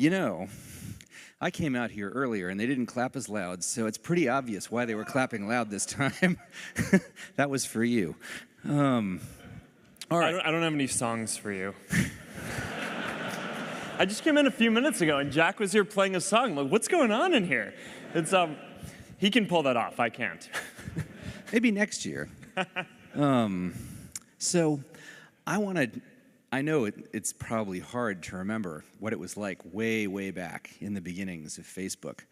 You know, I came out here earlier and they didn't clap as loud, so it's pretty obvious why they were clapping loud this time. That was for you. All right. I don't have any songs for you. I just came in a few minutes ago and Jack was here playing a song. Like, what's going on in here? It's he can pull that off. I can't. Maybe next year. So I know it's probably hard to remember what it was like way, way back in the beginnings of Facebook.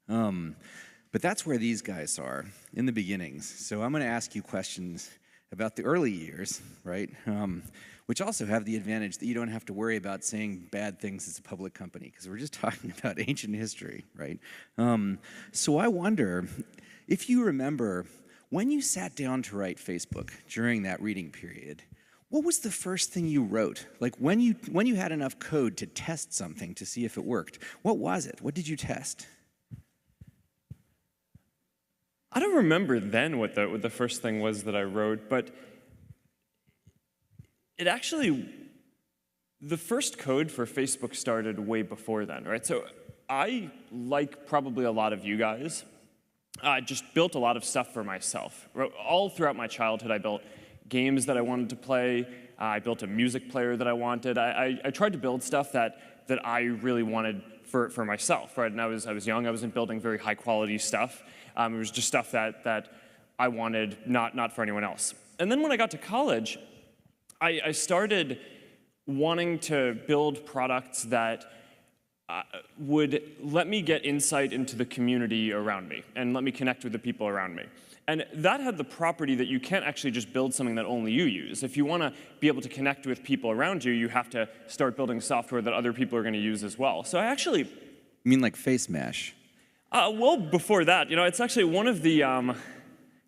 But that's where these guys are, in the beginnings. So I'm going to ask you questions about the early years, right? Which also have the advantage that you don't have to worry about saying bad things as a public company, because we're just talking about ancient history, right? So I wonder if you remember when you sat down to write Facebook during that reading period, what was the first thing you wrote? Like when you had enough code to test something to see if it worked, what was it? What did you test? I don't remember then what the first thing was that I wrote, but it actually, the first code for Facebook started way before then, right? So I, like probably a lot of you guys, just built a lot of stuff for myself. All throughout my childhood, I built games that I wanted to play. I built a music player that I wanted. I tried to build stuff that I really wanted for myself, right? And I was young. I wasn't building very high quality stuff. It was just stuff that I wanted, not for anyone else. And then when I got to college, I started wanting to build products that would let me get insight into the community around me and let me connect with the people around me. And that had the property that you can't actually just build something that only you use. If you want to be able to connect with people around you, you have to start building software that other people are going to use as well. So I actually... You mean like Face Mash? Well, before that, it's actually one of the...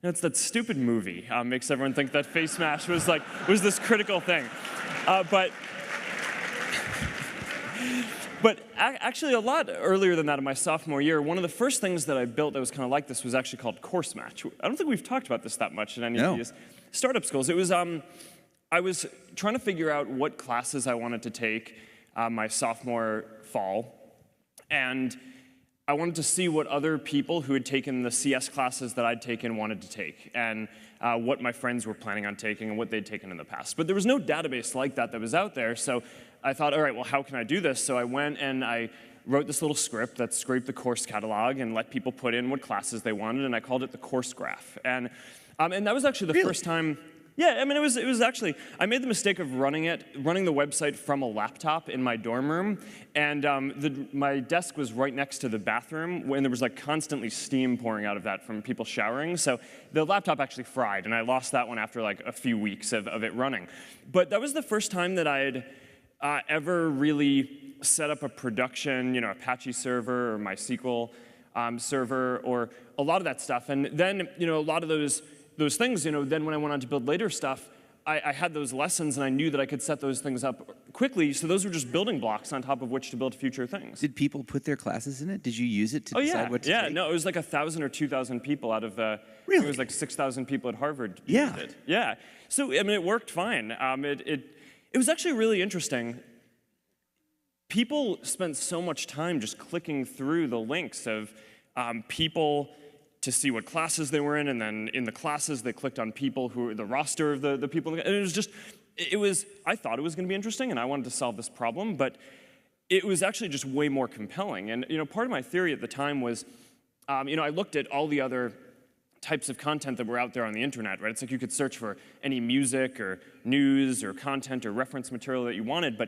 it's that stupid movie makes everyone think that Face Mash was this critical thing. But actually, a lot earlier than that, in my sophomore year, one of the first things that I built that was kind of like this was actually called Course Match. I don't think we've talked about this that much in any of these startup schools. It was, I was trying to figure out what classes I wanted to take my sophomore fall, and I wanted to see what other people who had taken the CS classes that I'd taken wanted to take, and what my friends were planning on taking and what they'd taken in the past. But there was no database like that was out there, so I thought, all right, well, how can I do this? So I went and I wrote this little script that scraped the course catalog and let people put in what classes they wanted, and I called it the course graph. And that was actually the first time. Yeah, I mean, it was actually, I made the mistake of running the website from a laptop in my dorm room, and my desk was right next to the bathroom, and there was like constantly steam pouring out of that from people showering, so the laptop actually fried, and I lost that one after like a few weeks of it running. But that was the first time that I had ever really set up a production, Apache server or MySQL server or a lot of that stuff. And then, a lot of those things, then when I went on to build later stuff, I had those lessons and I knew that I could set those things up quickly. So those were just building blocks on top of which to build future things. Did people put their classes in it? Did you use it to decide what to take? No, it was like 1,000 or 2,000 people out of the, Really? It was like 6,000 people at Harvard Yeah. used it. Yeah. So, I mean, it worked fine. It was actually really interesting. People spent so much time just clicking through the links of people to see what classes they were in, and then in the classes they clicked on people who were the roster of the people. And it was I thought it was going to be interesting, and I wanted to solve this problem, but it was actually just way more compelling. And part of my theory at the time was, I looked at all the other types of content that were out there on the internet, right? It's like you could search for any music or news or content or reference material that you wanted, but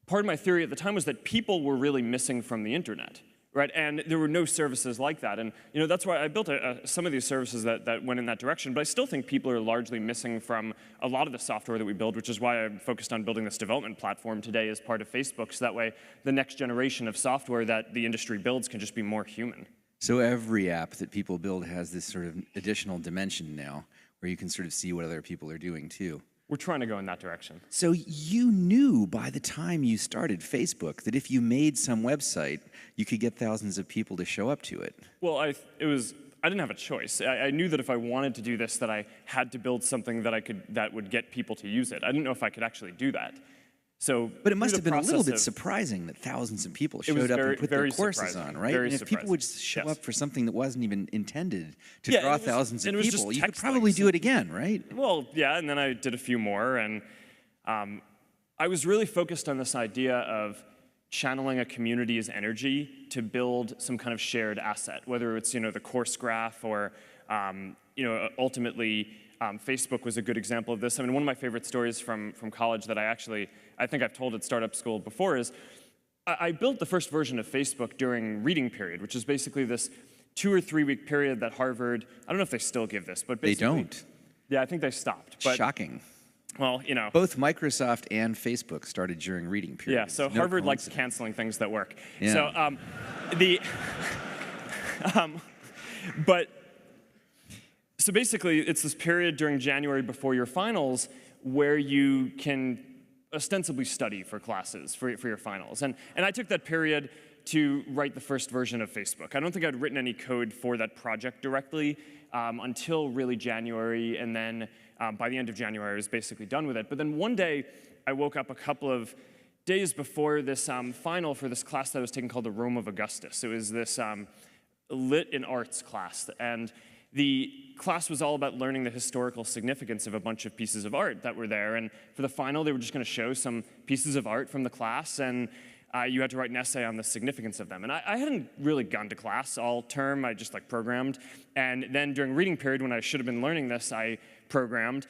part of my theory at the time was that people were really missing from the internet, right? And there were no services like that. And that's why I built some of these services that went in that direction, but I still think people are largely missing from a lot of the software that we build, which is why I'm focused on building this development platform today as part of Facebook, so that way the next generation of software that the industry builds can just be more human. So every app that people build has this sort of additional dimension now, where you can sort of see what other people are doing too. We're trying to go in that direction. So you knew by the time you started Facebook that if you made some website, you could get thousands of people to show up to it. Well, I didn't have a choice. I knew that if I wanted to do this, that I had to build something that would get people to use it. I didn't know if I could actually do that. So, but it must have been a little bit of, surprising that thousands of people showed up and put their courses on, right? And if people would show up for something that wasn't even intended to draw thousands of people, you could probably do it again, right? Well, yeah, and then I did a few more, and I was really focused on this idea of channeling a community's energy to build some kind of shared asset, whether it's the course graph or ultimately Facebook was a good example of this. I mean, one of my favorite stories from college that I think I've told at startup school before is I built the first version of Facebook during reading period, which is basically this 2 or 3 week period that Harvard, I don't know if they still give this, but basically. They don't. Yeah, I think they stopped. But, shocking. Well, both Microsoft and Facebook started during reading period. Yeah, so Harvard likes canceling things that work. Yeah. So basically, it's this period during January before your finals where you can ostensibly study for classes for your finals. And I took that period to write the first version of Facebook. I don't think I'd written any code for that project directly until really January, and then by the end of January, I was basically done with it. But then one day, I woke up a couple of days before this final for this class that I was taking called the Rome of Augustus. It was this lit in arts class, and the class was all about learning the historical significance of a bunch of pieces of art that were there. And for the final, they were just going to show some pieces of art from the class, and you had to write an essay on the significance of them. And I hadn't really gone to class all term. I just programmed. And then during reading period, when I should have been learning this, I programmed.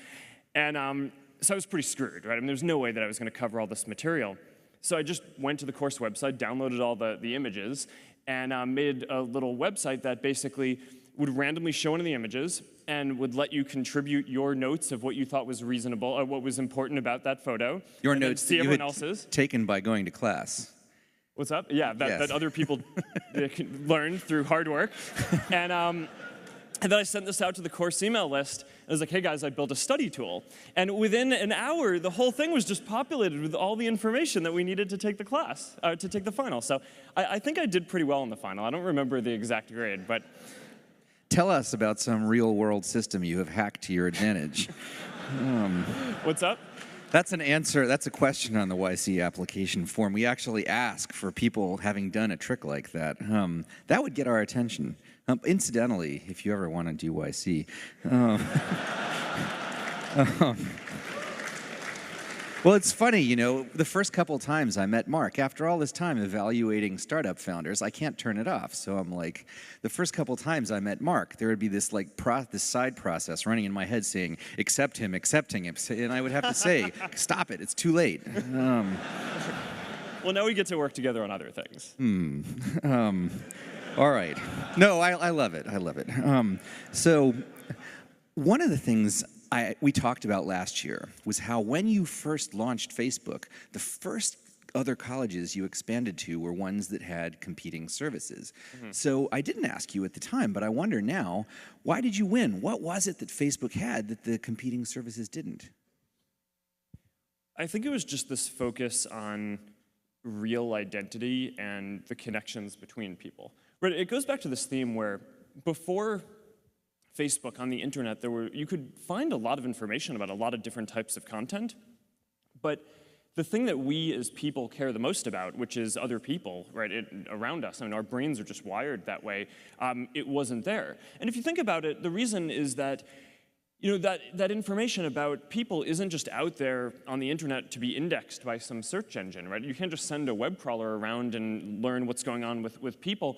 And so I was pretty screwed, right? I mean, there's no way that I was going to cover all this material. So I just went to the course website, downloaded all the images, and made a little website that basically would randomly show one of the images and would let you contribute your notes of what you thought was reasonable, or what was important about that photo. Your notes see everyone else's. Taken by going to class. What's up? Yeah, that other people learned through hard work. And then I sent this out to the course email list. I was like, hey guys, I built a study tool. And within an hour, the whole thing was just populated with all the information that we needed to take the class, to take the final. So I think I did pretty well in the final. I don't remember the exact grade, but. Tell us about some real-world system you have hacked to your advantage. What's up? That's an answer. That's a question on the YC application form. We actually ask for people having done a trick like that. That would get our attention. Incidentally, if you ever want to do YC. Well, it's funny, the first couple times I met Mark, after all this time evaluating startup founders, I can't turn it off. So I'm like, the first couple times I met Mark, there would be this this side process running in my head saying, accepting him. And I would have to say, stop it, it's too late. Well, now we get to work together on other things. All right. No, I love it. I love it. So one of the things we talked about last year was how when you first launched Facebook, the first other colleges you expanded to were ones that had competing services. Mm-hmm. So I didn't ask you at the time, but I wonder now, why did you win? What was it that Facebook had that the competing services didn't? I think it was just this focus on real identity and the connections between people. But it goes back to this theme where before Facebook on the internet, you could find a lot of information about a lot of different types of content, but the thing that we as people care the most about, which is other people, right, around us, I mean, our brains are just wired that way, it wasn't there. And if you think about it, the reason is that that information about people isn't just out there on the internet to be indexed by some search engine, right? You can't just send a web crawler around and learn what's going on with people.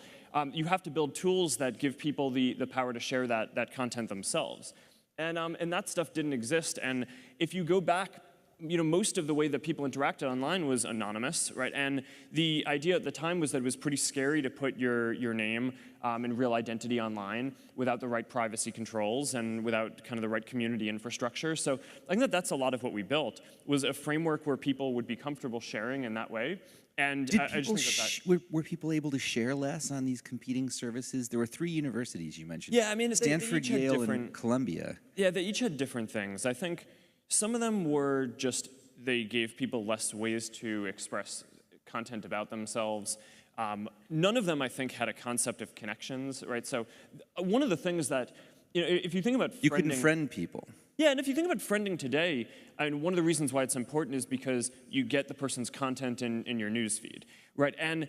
You have to build tools that give people the power to share that content themselves. And that stuff didn't exist. And if you go back, most of the way that people interacted online was anonymous, right? And the idea at the time was that it was pretty scary to put your name and real identity online without the right privacy controls and without kind of the right community infrastructure. So I think that's a lot of what we built, was a framework where people would be comfortable sharing in that way. And I just think were people able to share less on these competing services? There were 3 universities you mentioned. Yeah, I mean, Stanford, Yale, and Columbia. Yeah, they each had different things. I think some of them were just, they gave people less ways to express content about themselves. None of them, I think, had a concept of connections, right? So one of the things that, if you think about friending, you couldn't friend people. Yeah, and if you think about friending today, one of the reasons why it's important is because you get the person's content in your news feed, right? And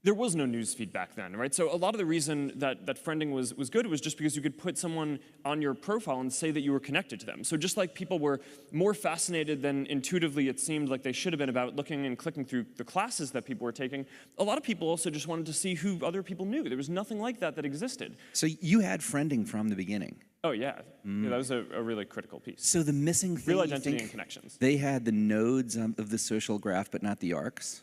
there was no news feed back then, right? So a lot of the reason that friending was good was just because you could put someone on your profile and say that you were connected to them. So just like people were more fascinated than intuitively it seemed like they should have been about looking and clicking through the classes that people were taking, a lot of people also just wanted to see who other people knew. There was nothing like that existed. So you had friending from the beginning. Oh, yeah. Yeah, that was a really critical piece. So the missing thing, real identity and connections. They had the nodes of the social graph, but not the arcs?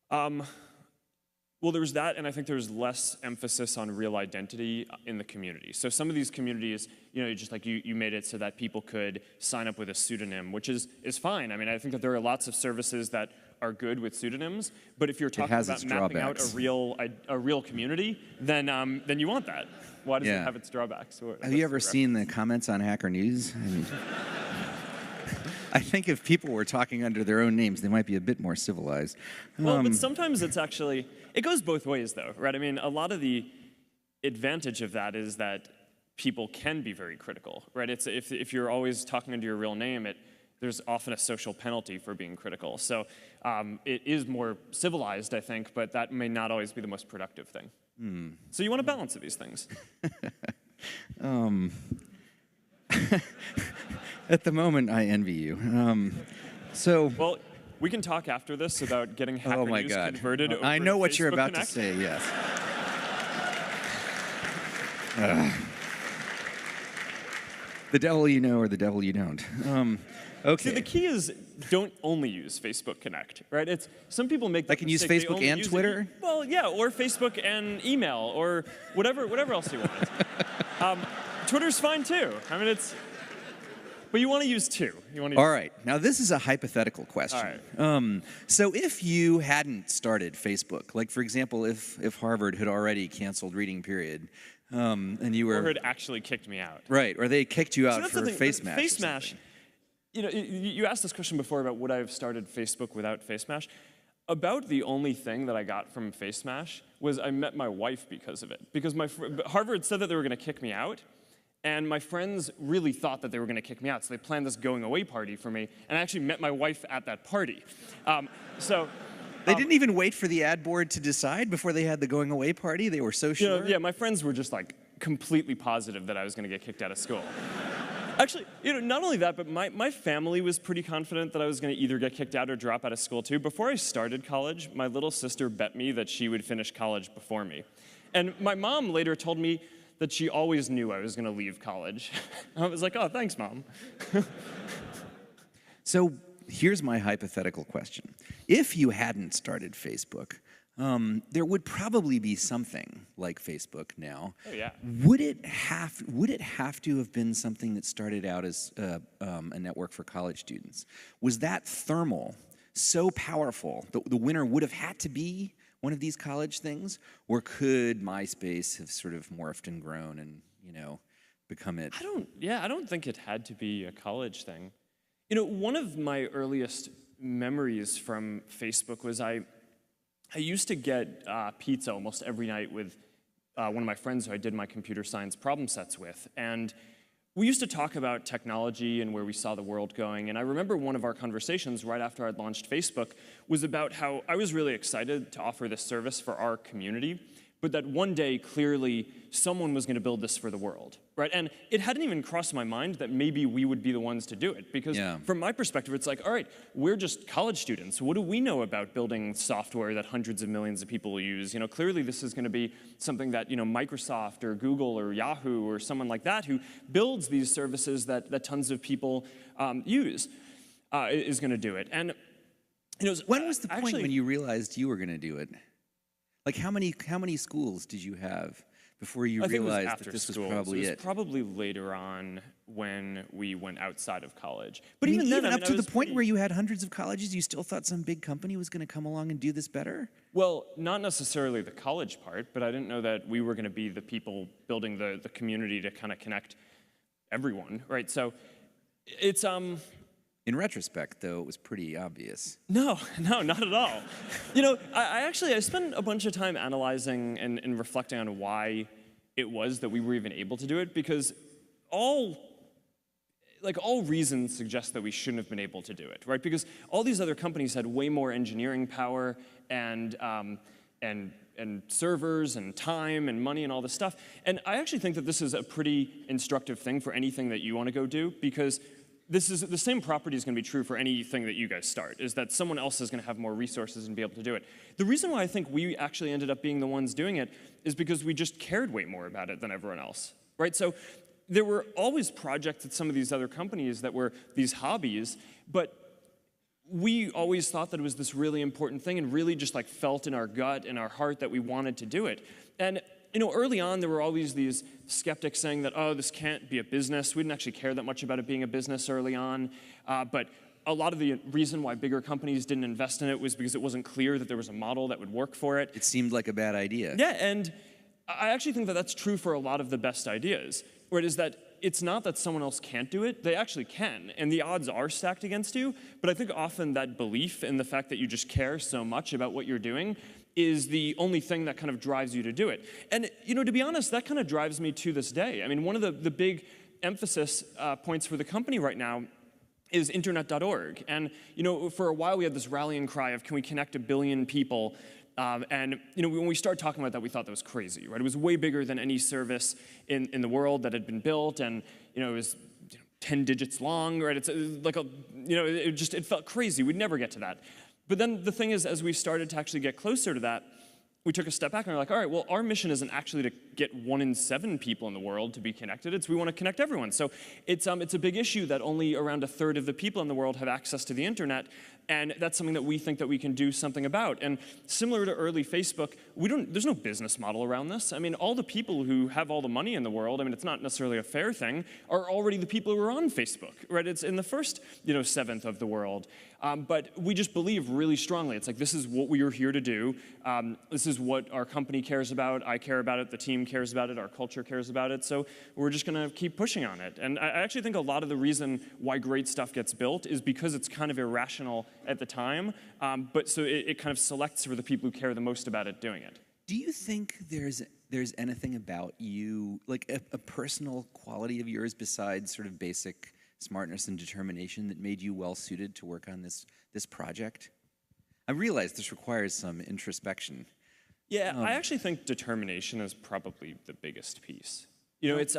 Well, there was that, and I think there was less emphasis on real identity in the community. So some of these communities, just like you made it so that people could sign up with a pseudonym, which is fine. I mean, I think that there are lots of services that are good with pseudonyms, but if you're talking about mapping out a real community, then you want that. Why does it have its drawbacks? Have you ever seen the comments on Hacker News? I mean, I think if people were talking under their own names, they might be a bit more civilized. Well, but sometimes it goes both ways, though, right? I mean, a lot of the advantage of that is that people can be very critical, right? It's if you're always talking under your real name, there's often a social penalty for being critical. So it is more civilized, I think, but that may not always be the most productive thing. So you want a balance of these things. At the moment, I envy you. Well, we can talk after this about getting Hacker News converted over I know what Facebook you're about Connect. to say, yes. The devil you know or the devil you don't. Okay. See, the key is don't only use Facebook Connect, right? Some people make I can use Facebook and Twitter? Well, yeah, or Facebook and email, or whatever else you want. Twitter's fine too. I mean, but you want to use two. All right. Now, this is a hypothetical question. All right. So if you hadn't started Facebook, like, for example, if Harvard had already canceled reading period, and you were... Or had actually kicked me out. Right, or they kicked you out for Face Mash. Face Mash, you asked this question before about would I have started Facebook without Face Mash. About the only thing that I got from Face Mash was I met my wife because of it. Because Harvard said that they were going to kick me out, and my friends really thought that they were going to kick me out, so they planned this going-away party for me, and I actually met my wife at that party. They didn't even wait for the ad board to decide before they had the going-away party? They were so sure? Yeah, my friends were just like completely positive that I was going to get kicked out of school. Actually, not only that, but my family was pretty confident that I was going to either get kicked out or drop out of school too. Before I started college, my little sister bet me that she would finish college before me. And my mom later told me that she always knew I was going to leave college. I was like, oh, thanks, Mom. So here's my hypothetical question. If you hadn't started Facebook, there would probably be something like Facebook now. Oh, yeah. Would it have to have been something that started out as a network for college students? Was that thermal so powerful that the winner would have had to be one of these college things? Or could MySpace have sort of morphed and grown and, become it? I don't think it had to be a college thing. One of my earliest memories from Facebook was I used to get pizza almost every night with one of my friends who I did my computer science problem sets with. And we used to talk about technology and where we saw the world going. And I remember one of our conversations right after I'd launched Facebook was about how I was really excited to offer this service for our community, but that one day, clearly, someone was going to build this for the world, right? And it hadn't even crossed my mind that maybe we would be the ones to do it, because from my perspective, it's like, all right, we're just college students. What do we know about building software that hundreds of millions of people will use? Clearly this is going to be something that, Microsoft or Google or Yahoo or someone like that who builds these services that tons of people use is going to do it. And when was the point when you realized you were going to do it? Like, how many schools did you have before you realized that this was probably it? It was probably later on when we went outside of college. But even up to the point where you had hundreds of colleges, you still thought some big company was going to come along and do this better? Well, not necessarily the college part, but I didn't know that we were going to be the people building the community to kind of connect everyone, right? So it's In retrospect, though, it was pretty obvious. No, not at all. I spent a bunch of time analyzing and reflecting on why it was that we were even able to do it, because like all reasons suggest that we shouldn't have been able to do it, right? Because all these other companies had way more engineering power and servers and time and money and all this stuff. And I actually think that this is a pretty instructive thing for anything that you want to go do, because this is the same property is going to be true for anything that you guys start, is that someone else is going to have more resources and be able to do it. The reason why I think we actually ended up being the ones doing it is because we just cared way more about it than everyone else, right? So there were always projects at some of these other companies that were these hobbies, but we always thought that it was this really important thing and really just like felt in our gut and our heart that we wanted to do it. And early on, there were always these skeptics saying that, oh, this can't be a business. We didn't actually care that much about it being a business early on. But a lot of the reason why bigger companies didn't invest in it was because it wasn't clear that there was a model that would work for it. It seemed like a bad idea. Yeah, and I actually think that that's true for a lot of the best ideas, where it is that it's not that someone else can't do it, they actually can, and the odds are stacked against you, but I think often that belief in the fact that you just care so much about what you're doing is the only thing that kind of drives you to do it. And to be honest, that kind of drives me to this day. I mean, one of the big emphasis points for the company right now is internet.org. And for a while we had this rallying cry of, can we connect 1 billion people? And when we started talking about that, we thought that was crazy, right? It was way bigger than any service in the world that had been built, and it was 10 digits long, right? It's like it felt crazy. We'd never get to that. But then the thing is, as we started to actually get closer to that, we took a step back and we're like, all right, well, our mission isn't actually to get 1 in 7 people in the world to be connected. It's we want to connect everyone. So it's a big issue that only around 1/3 of the people in the world have access to the internet, and that's something that we think that we can do something about. And similar to early Facebook, there's no business model around this. I mean, all the people who have all the money in the world, I mean, it's not necessarily a fair thing, are already the people who are on Facebook, right? It's in the first 1/7 of the world. But we just believe really strongly. It's like, this is what we are here to do. This is what our company cares about. I care about it. The team cares about it. Our culture cares about it. So we're just going to keep pushing on it. And I actually think a lot of the reason why great stuff gets built is because it's kind of irrational at the time. But so it kind of selects for the people who care the most about it doing it. Do you think there's anything about you, like a personal quality of yours besides sort of basic smartness and determination, that made you well suited to work on this project? I realize this requires some introspection. Yeah, I actually think determination is probably the biggest piece. It's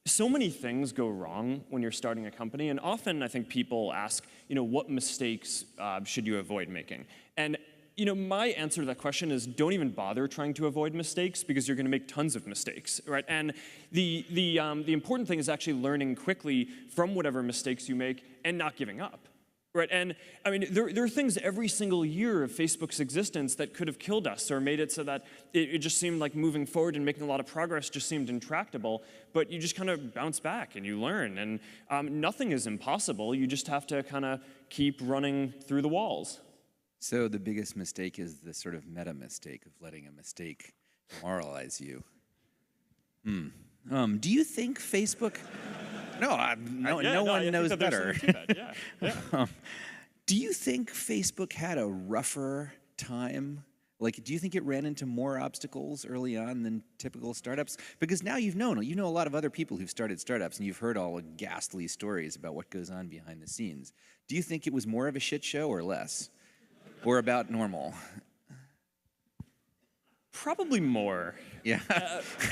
so many things go wrong when you're starting a company, and often I think people ask, what mistakes should you avoid making? And my answer to that question is, don't even bother trying to avoid mistakes, because you're going to make tons of mistakes, right? And the important thing is actually learning quickly from whatever mistakes you make and not giving up, right? And I mean, there are things every single year of Facebook's existence that could have killed us or made it so that it just seemed like moving forward and making a lot of progress just seemed intractable. But you just kind of bounce back and you learn, and nothing is impossible. You just have to kind of keep running through the walls. So the biggest mistake is the sort of meta mistake of letting a mistake demoralize you. Do you think Facebook? No one knows better. Yeah. Do you think Facebook had a rougher time? Like, do you think it ran into more obstacles early on than typical startups? Because now you know a lot of other people who've started startups, and you've heard all the ghastly stories about what goes on behind the scenes. Do you think it was more of a shit show or less? Or about normal? Probably more. Yeah.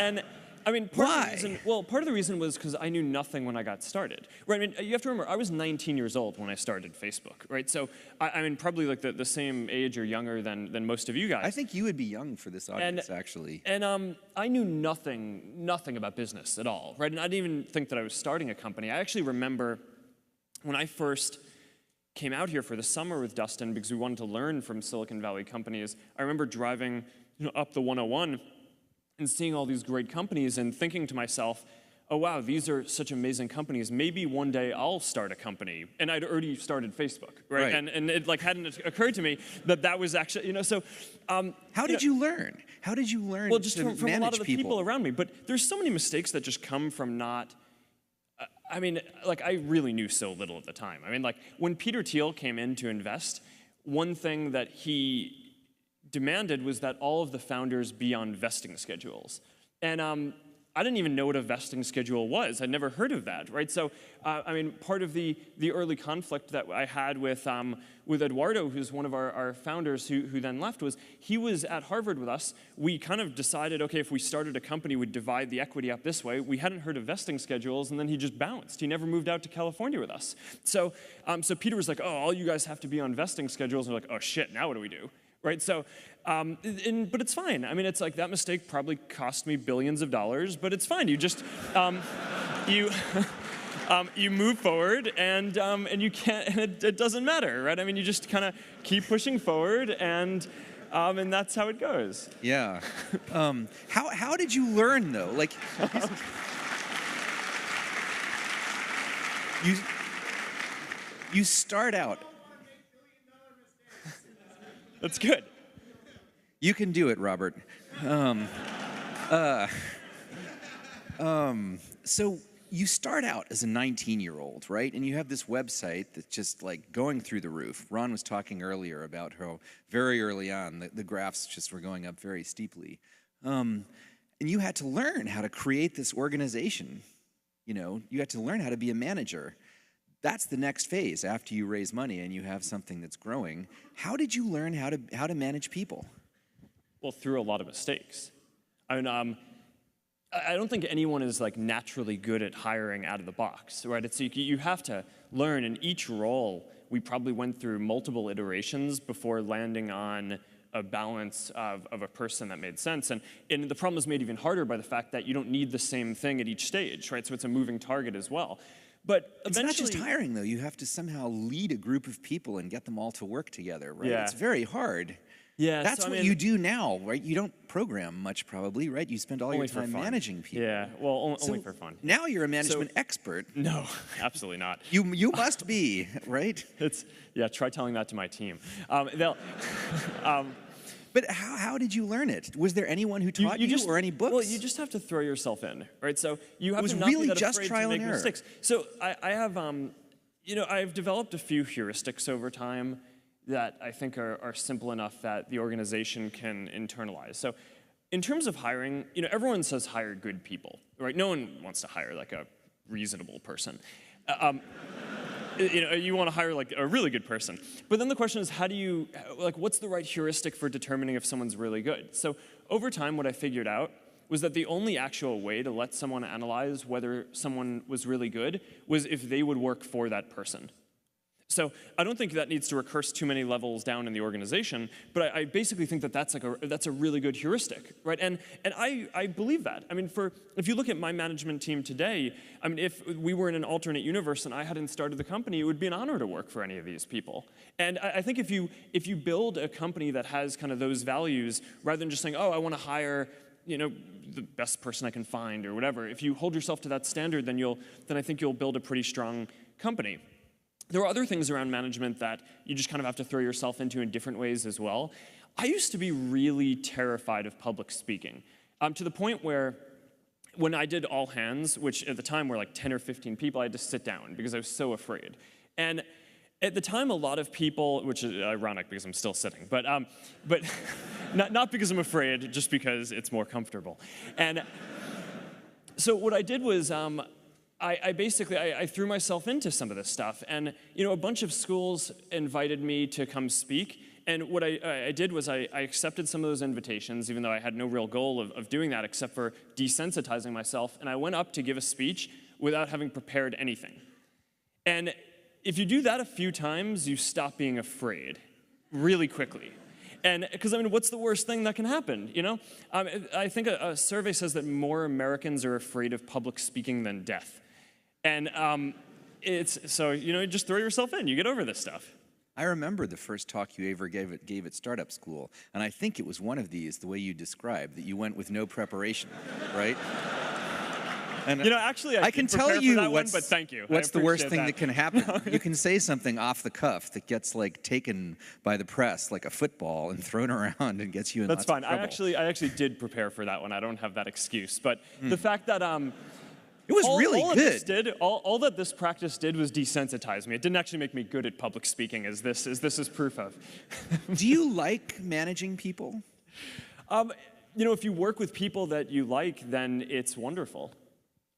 And I mean, part of the reason was because I knew nothing when I got started. Right? I mean, you have to remember, I was 19 years old when I started Facebook, right? So I mean, probably like the same age or younger than most of you guys. I think you would be young for this audience, actually. And I knew nothing about business at all, right? And I didn't even think that I was starting a company. I actually remember when I first came out here for the summer with Dustin because we wanted to learn from Silicon Valley companies. I remember driving up the 101 and seeing all these great companies and thinking to myself, oh wow, these are such amazing companies. Maybe one day I'll start a company. And I'd already started Facebook, right? And it like hadn't occurred to me that was actually, so. How did you learn? How did you learn well, just to from a lot of the people? people around me. But there's so many mistakes that just come from not. I mean, like, I really knew so little at the time. I mean, like, when Peter Thiel came in to invest, one thing that he demanded was that all of the founders be on vesting schedules. And I didn't even know what a vesting schedule was. I'd never heard of that, right? So, I mean, part of the early conflict that I had with Eduardo, who's one of our founders who then left, was he was at Harvard with us. We kind of decided, okay, if we started a company, we'd divide the equity up this way. We hadn't heard of vesting schedules, and then he just bounced. He never moved out to California with us. So, so Peter was like, oh, all you guys have to be on vesting schedules. And we're like, oh, shit, now what do we do? Right, so, but it's fine. I mean, it's like that mistake probably cost me billions of dollars, but it's fine. You just, you move forward, and you can't, and it doesn't matter, right? I mean, you just kind of keep pushing forward, and that's how it goes. Yeah. How did you learn though? Like, you start out. That's good. You can do it, Robert. So you start out as a 19-year-old, right? And you have this website that's just like going through the roof. Ron was talking earlier about how very early on the graphs just were going up very steeply. And you had to learn how to create this organization. You know, you had to learn how to be a manager. That's the next phase after you raise money and you have something that's growing. How did you learn how to manage people? Well, through a lot of mistakes. I mean, I don't think anyone is like naturally good at hiring out of the box, right? It's you have to learn. In each role, we probably went through multiple iterations before landing on a balance of a person that made sense. And the problem is made even harder by the fact that you don't need the same thing at each stage, right? So it's a moving target as well. But eventually, it's not just hiring, though. You have to somehow lead a group of people and get them all to work together, right? Yeah. It's very hard. Yeah, That's what you do now, right? You don't program much, probably, right? You spend all your time managing people. Yeah, well, only for fun. Now you're a management expert. No, absolutely not. You must be, right? Try telling that to my team. But how did you learn it? Was there anyone who taught you or any books? Well, you just have to throw yourself in, right? So you have to not really be that just afraid trial to make and error. mistakes. So I have, I've developed a few heuristics over time that I think are simple enough that the organization can internalize. So in terms of hiring, everyone says hire good people, right? No one wants to hire like a reasonable person. You want to hire like a really good person. But then the question is, what's the right heuristic for determining if someone's really good? So over time, what I figured out was that the only actual way to let someone analyze whether someone was really good was if they would work for that person. So I don't think that needs to recurse too many levels down in the organization, but I basically think that that's a really good heuristic, right? And I believe that. I mean, if you look at my management team today, I mean, if we were in an alternate universe and I hadn't started the company, it would be an honor to work for any of these people. And I think if you build a company that has kind of those values, rather than just saying, oh, I want to hire the best person I can find or whatever, if you hold yourself to that standard, then I think you'll build a pretty strong company. There are other things around management that you just kind of have to throw yourself into in different ways as well. I used to be really terrified of public speaking, to the point where when I did all hands, which at the time were like 10 or 15 people, I had to sit down because I was so afraid. And at the time, a lot of people, which is ironic because I'm still sitting, but not because I'm afraid, just because it's more comfortable. And so what I did was I basically threw myself into some of this stuff, and a bunch of schools invited me to come speak, and what I did was I accepted some of those invitations, even though I had no real goal of doing that except for desensitizing myself, and I went up to give a speech without having prepared anything. And if you do that a few times, you stop being afraid really quickly. And because, what's the worst thing that can happen, I think a survey says that more Americans are afraid of public speaking than death. And just throw yourself in. You get over this stuff. I remember the first talk you ever gave at startup school, and I think it was one of these, the way you described, that you went with no preparation, right? And actually, I can tell you but thank you. What's the worst thing that can happen? You can say something off the cuff that gets taken by the press like a football and thrown around and gets you in lots of trouble. That's fine. I actually did prepare for that one. I don't have that excuse. But the fact that it was really good. All that this practice did was desensitize me. It didn't actually make me good at public speaking, as this is proof of. Do you like managing people? if you work with people that you like, then it's wonderful,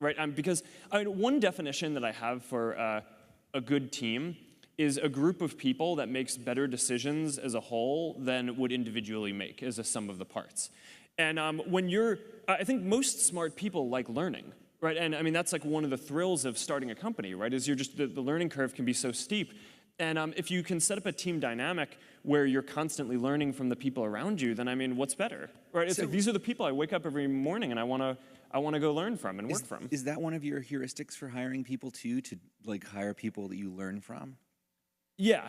right? Because one definition that I have for a good team is a group of people that makes better decisions as a whole than would individually make as a sum of the parts. And I think most smart people like learning, right? And I mean, that's like one of the thrills of starting a company, right? Is the learning curve can be so steep. And if you can set up a team dynamic where you're constantly learning from the people around you, then I mean, what's better, right? It's like, these are the people I wake up every morning and I want to go learn from and work from. Is that one of your heuristics for hiring people too, to like hire people that you learn from? Yeah.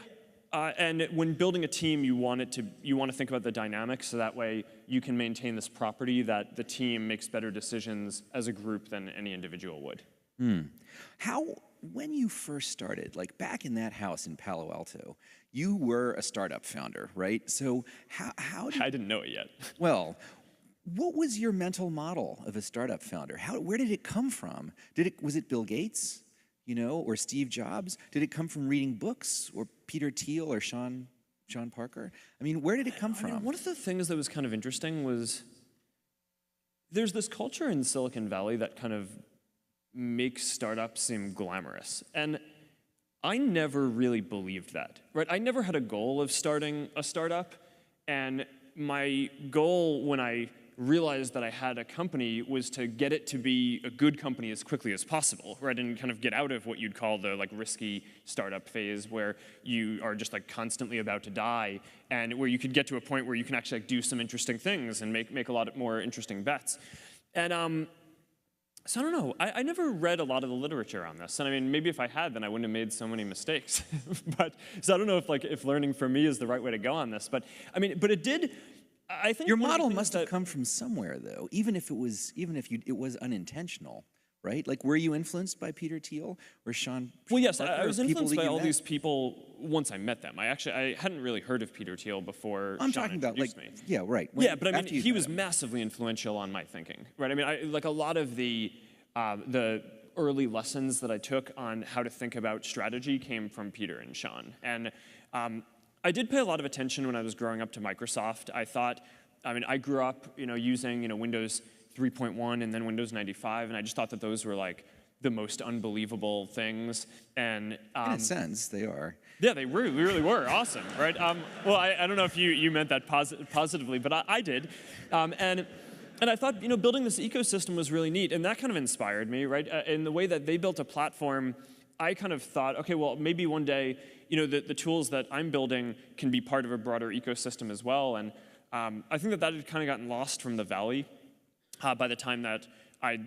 And when building a team, you want to think about the dynamics, so that way you can maintain this property that the team makes better decisions as a group than any individual would. When you first started, like back in that house in Palo Alto, you were a startup founder, right? So I didn't know it yet. Well, what was your mental model of a startup founder? Where did it come from? Was it Bill Gates, or Steve Jobs? Did it come from reading books, or Peter Thiel, or Sean Parker? I mean, where did it come from? One of the things that was kind of interesting was there's this culture in Silicon Valley that kind of makes startups seem glamorous. And I never really believed that, right? I never had a goal of starting a startup. And my goal when I realized that I had a company was to get it to be a good company as quickly as possible, right? And kind of get out of what you'd call the like risky startup phase where you are just like constantly about to die, and where you could get to a point where you can actually like, do some interesting things and make a lot more interesting bets. And so I don't know. I never read a lot of the literature on this, and I mean, maybe if I had, then I wouldn't have made so many mistakes. So I don't know if learning from me is the right way to go on this. But I mean, it did. I think your model must have come from somewhere, though, even if it was unintentional, right? Like, were you influenced by Peter Thiel or Sean? Well, yes, I was influenced by all these people once I met them. I hadn't really heard of Peter Thiel before. I'm talking about like, me. Yeah, right. But I mean, he was massively influential on my thinking, right? I mean, like a lot of the early lessons that I took on how to think about strategy came from Peter and Sean, and I did pay a lot of attention when I was growing up to Microsoft. I grew up, using, Windows 3.1 and then Windows 95, and I just thought that those were like the most unbelievable things. And in a sense, they are. Yeah, they really were awesome, right? Well, I don't know if you meant that positively, but I did. And I thought, building this ecosystem was really neat, and that kind of inspired me, right? In the way that they built a platform, I kind of thought, okay, well, maybe one day, the tools that I'm building can be part of a broader ecosystem as well. And I think that had kind of gotten lost from the Valley by the time that I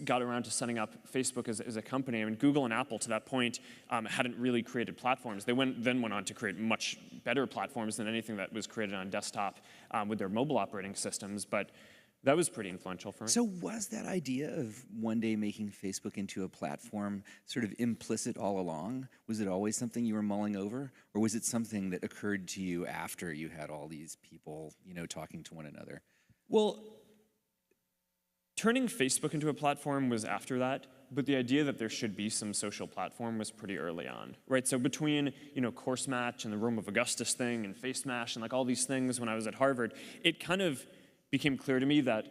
got around to setting up Facebook as a company. I mean, Google and Apple to that point hadn't really created platforms. They then went on to create much better platforms than anything that was created on desktop with their mobile operating systems. But that was pretty influential for me. So was that idea of one day making Facebook into a platform sort of implicit all along? Was it always something you were mulling over? Or was it something that occurred to you after you had all these people, talking to one another? Well, turning Facebook into a platform was after that, but the idea that there should be some social platform was pretty early on, right? So between, Course Match and the Rome of Augustus thing and Face Mash and like all these things when I was at Harvard, it kind of became clear to me that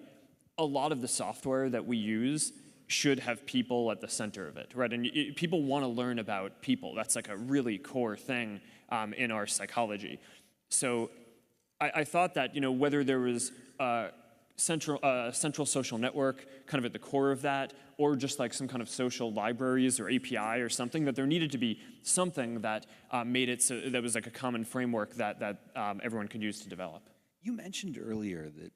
a lot of the software that we use should have people at the center of it, right? And people want to learn about people. That's like a really core thing in our psychology. So I thought that, whether there was a central social network kind of at the core of that, or just like some kind of social libraries or API or something, that there needed to be something that made it so that was like a common framework that everyone could use to develop. You mentioned earlier that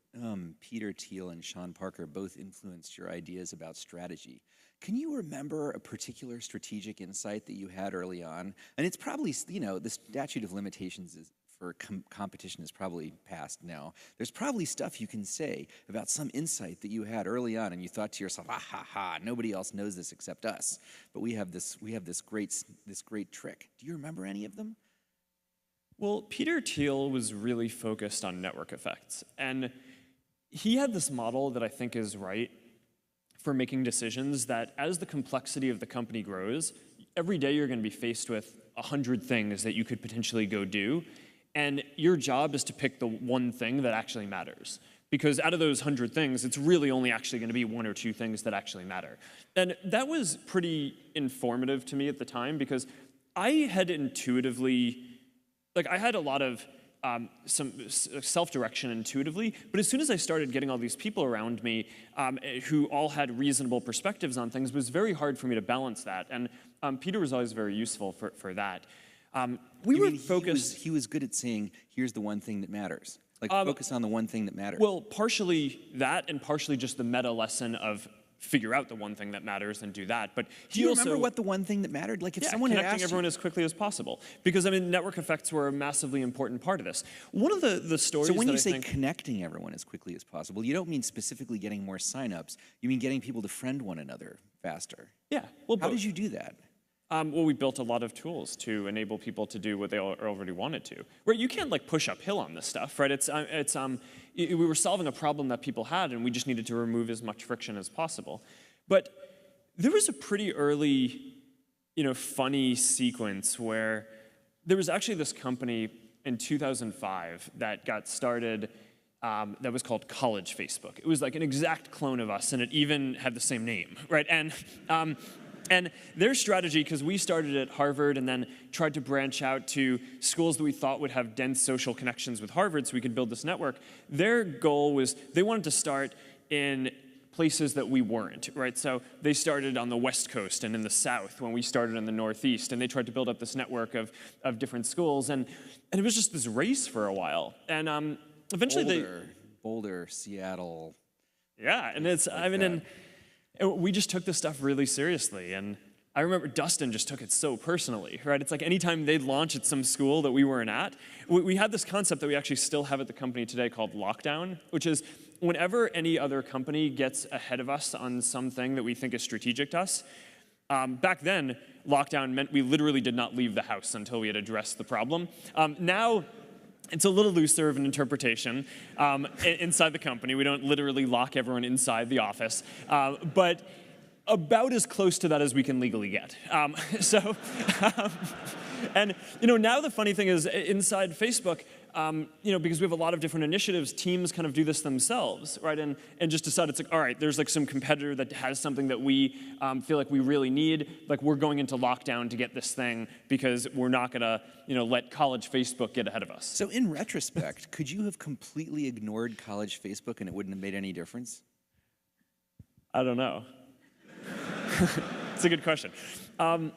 Peter Thiel and Sean Parker both influenced your ideas about strategy. Can you remember a particular strategic insight that you had early on? And it's probably, the statute of limitations for competition is probably passed now. There's probably stuff you can say about some insight that you had early on, and you thought to yourself, "Ah ha ha! Nobody else knows this except us." But we have this great trick. Do you remember any of them? Well, Peter Thiel was really focused on network effects, and he had this model that I think is right for making decisions that as the complexity of the company grows, every day you're going to be faced with 100 things that you could potentially go do, and your job is to pick the one thing that actually matters, Because out of those 100 things, it's really only actually going to be 1 or 2 things that actually matter. And that was pretty informative to me at the time, because I had intuitively, like I had a lot of some self-direction intuitively, but as soon as I started getting all these people around me who all had reasonable perspectives on things, it was very hard for me to balance that. And Peter was always very useful for that. We were focused. He was good at saying, here's the one thing that matters. Like, focus on the one thing that matters. Well, partially that, and partially just the meta lesson of figure out the one thing that matters and do that. But do you remember what the one thing that mattered? Like, if someone had asked connecting everyone as quickly as possible. Because, I mean, network effects were a massively important part of this. One of the stories. So when you say connecting everyone as quickly as possible, you don't mean specifically getting more signups. You mean getting people to friend one another faster. Yeah. Well, how did you do that? Well, we built a lot of tools to enable people to do what they already wanted to. Right? You can't like push uphill on this stuff, right? We were solving a problem that people had, and we just needed to remove as much friction as possible. But there was a pretty early, funny sequence where there was actually this company in 2005 that got started that was called College Facebook. It was like an exact clone of us, and it even had the same name, right? And their strategy, because we started at Harvard and then tried to branch out to schools that we thought would have dense social connections with Harvard so we could build this network, their goal was they wanted to start in places that we weren't, right? So they started on the West Coast and in the South when we started in the Northeast, and they tried to build up this network of different schools, and it was just this race for a while. And eventually Boulder, Seattle. Yeah, and we just took this stuff really seriously, and I remember Dustin just took it so personally, right? It's like anytime they'd launch at some school that we weren't at, we had this concept that we actually still have at the company today called lockdown, which is whenever any other company gets ahead of us on something that we think is strategic to us, back then, lockdown meant we literally did not leave the house until we had addressed the problem. Now, it's a little looser of an interpretation inside the company. We don't literally lock everyone inside the office, but about as close to that as we can legally get. And now the funny thing is, inside Facebook, because we have a lot of different initiatives, teams kind of do this themselves, right? And just decide it's like, all right, there's like some competitor that has something that we feel like we really need. Like we're going into lockdown to get this thing because we're not gonna, let College Facebook get ahead of us. So in retrospect, could you have completely ignored College Facebook and it wouldn't have made any difference? I don't know. It's a good question. Don't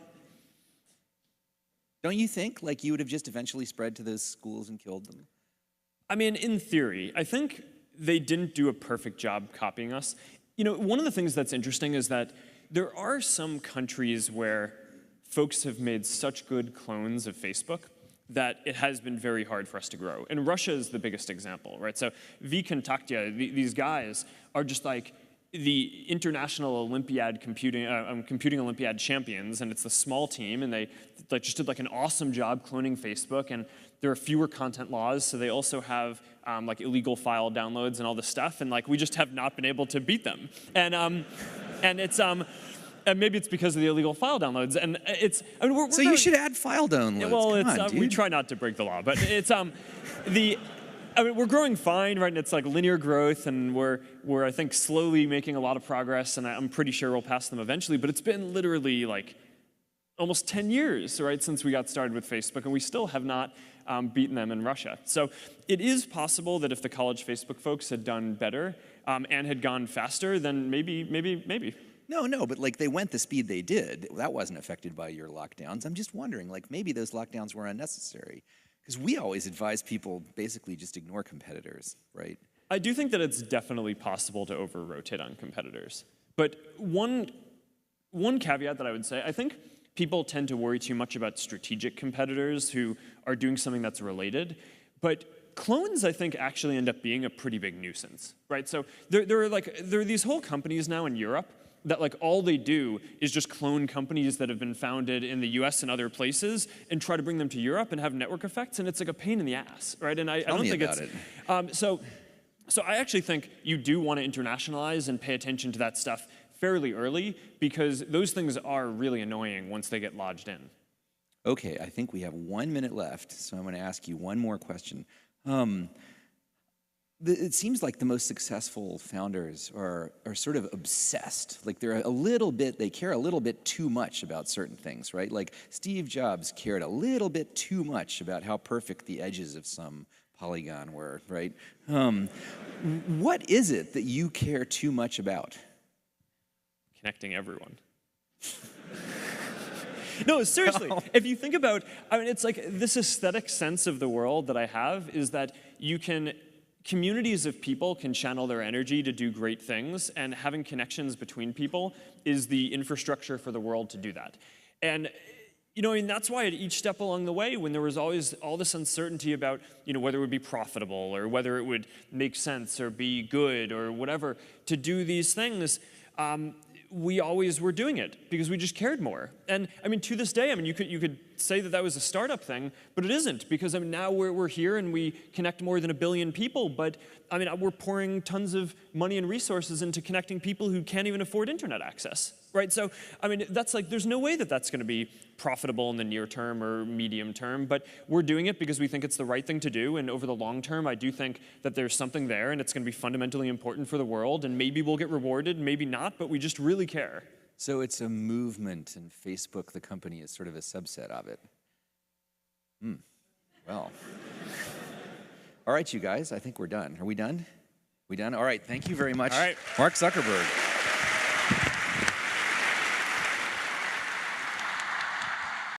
you think like you would have just eventually spread to those schools and killed them? I mean, in theory, I think they didn't do a perfect job copying us. One of the things that's interesting is that there are some countries where folks have made such good clones of Facebook that it has been very hard for us to grow. And Russia is the biggest example, right? So VKontakte, these guys are just like the international Olympiad computing Olympiad champions, and it's a small team, and they just did like an awesome job cloning Facebook, and there are fewer content laws, so they also have like illegal file downloads and all this stuff, and like we just have not been able to beat them, and it's and maybe it's because of the illegal file downloads, and it's we're so you should add file downloads. Well, Come on, we try not to break the law, but it's we're growing fine, right? And it's like linear growth, and we're I think slowly making a lot of progress, and I'm pretty sure we'll pass them eventually. But it's been literally like almost 10 years, right, since we got started with Facebook, and we still have not beaten them in Russia. So it is possible that if the College Facebook folks had done better and had gone faster, then maybe. No, but like they went the speed they did. That wasn't affected by your lockdowns. I'm just wondering, like maybe those lockdowns were unnecessary. Because we always advise people basically just ignore competitors, right? I do think that it's definitely possible to over-rotate on competitors. But one caveat that I would say, I think people tend to worry too much about strategic competitors who are doing something that's related. But clones, I think, actually end up being a pretty big nuisance, right? So there are these whole companies now in Europe that like all they do is just clone companies that have been founded in the US and other places and try to bring them to Europe and have network effects, and it's like a pain in the ass, right? And I don't think it's so I actually think you do want to internationalize and pay attention to that stuff fairly early, because those things are really annoying once they get lodged in. Okay, I think we have 1 minute left, so I'm going to ask you one more question. it seems like the most successful founders are sort of obsessed. Like they care a little bit too much about certain things, right? Like Steve Jobs cared a little bit too much about how perfect the edges of some polygon were, right? What is it that you care too much about? Connecting everyone. No, seriously, if you think about, I mean, it's like this aesthetic sense of the world that I have is that communities of people can channel their energy to do great things, and having connections between people is the infrastructure for the world to do that. And I mean, that's why at each step along the way, when there was always all this uncertainty about, whether it would be profitable or whether it would make sense or be good or whatever, to do these things, we always were doing it because we just cared more. And I mean, to this day, I mean, you could say that was a startup thing, but it isn't, because I mean, now we're here and we connect more than 1 billion people, but I mean, we're pouring tons of money and resources into connecting people who can't even afford internet access, right? So, I mean, that's like, there's no way that that's going to be profitable in the near term or medium term, but we're doing it because we think it's the right thing to do, and over the long term, I do think that there's something there, and it's going to be fundamentally important for the world, and maybe we'll get rewarded, maybe not, but we just really care. So it's a movement, and Facebook, the company, is sort of a subset of it. Well. All right, you guys, I think we're done. Are we done? We done? All right, thank you very much. All right. Mark Zuckerberg.